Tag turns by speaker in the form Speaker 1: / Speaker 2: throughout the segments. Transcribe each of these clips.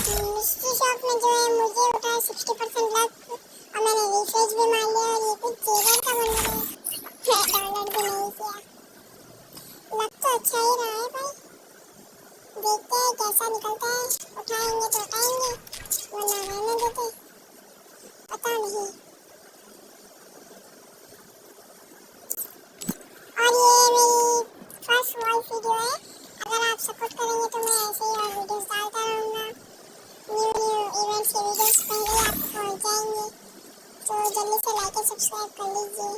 Speaker 1: Mystery shop में जो है मुझे उठा 60% लक और मैंने रिफ्रेश भी मार लिया और ये कुछ जेवर का बंडल है, डाउनलोड भी नहीं किया। लक तो अच्छा ही रहा है भाई, देखते हैं कैसा निकलता है। उठाएंगे तो उठाएंगे वरना रहने देते, पता नहीं। और ये मेरी फर्स्ट वॉइस वीडियो है, अगर आप सपोर्ट करेंगे तो मैं ऐसे ही और वीडियोस डालता रहूँगा। न्यू इवेंट्स के वीडियोस पहले ही आपको पहुँच जाएंगे, तो जल्दी से लाइक और सब्सक्राइब कर लीजिए।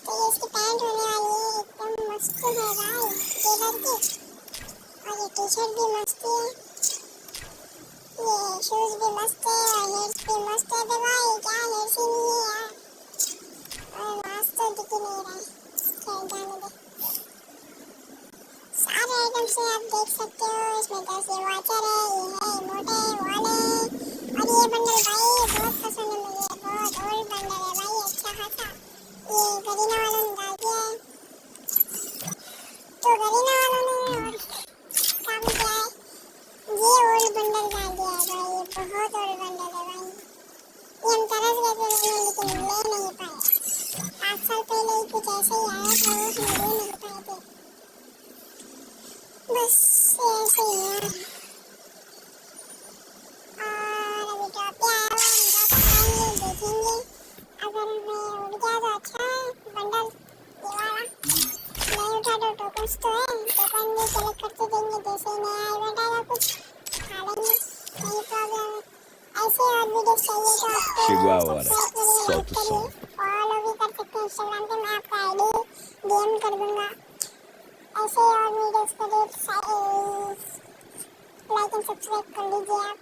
Speaker 1: तो ये इसकी पैंट होने वाली है, एकदम मस्त है भाई जेवर की, और ये टी शर्ट भी मस्त है, ये शूज भी मस्त है और हेयर्स भी मस्त है। भाई क्या हेयर्स ही नहीं है यार, और मास्क तो दिख ही नहीं रहा है, खैर जाने दे। सारे आइटम्स से आप देख सकते हो, इसमें 10 ये वॉचर है, ये है इमोट है, वॉल है, और ये बंडल भाई बहुत पसंद है मुझे, बहुत ओल्ड बंडल है भाई, अच्छा खासा। ये गरीना वालों ने डाल दिया है, तो गरीना वालों ने और काम किया है, ये ओल्ड बंडल डाल दिया है भाई, ये बहुत ओल्ड बंडल है भाई। ये हम तरस गए थे लेने, लेकिन ले नहीं पाए, 5 साल पहले ही कुछ ऐसे ही आया था, वो हम ले नहीं पाए थे, बस ऐसे ही है। और अभी ड्रॉप पे आया हुआ, हम ड्रॉप उठाएंगे, देखेंगे, अगर हमें उठ गया तो अच्छा है बंडल ये वाला, नहीं उठा तो टोकन्स तो है, टोकन भी कलेक्ट करके देंगे, जैसे ही नया इवेंट आएगा कुछ खा लेंगे, नहीं प्रॉब्लम है। ऐसे और वीडियोस चाहिए तो आपको
Speaker 2: Chegou a hora.
Speaker 1: सब्सक्राइब करिए, लाइक
Speaker 2: Solta o
Speaker 1: करिए,
Speaker 2: som.
Speaker 1: फॉलो भी कर सकते हैं इंस्टाग्राम पे, मैं आपका आईडी डीएम कर दूंगा। ऐसे और वीडियोस को लाइक एंड सब्सक्राइब कर लीजिए आप।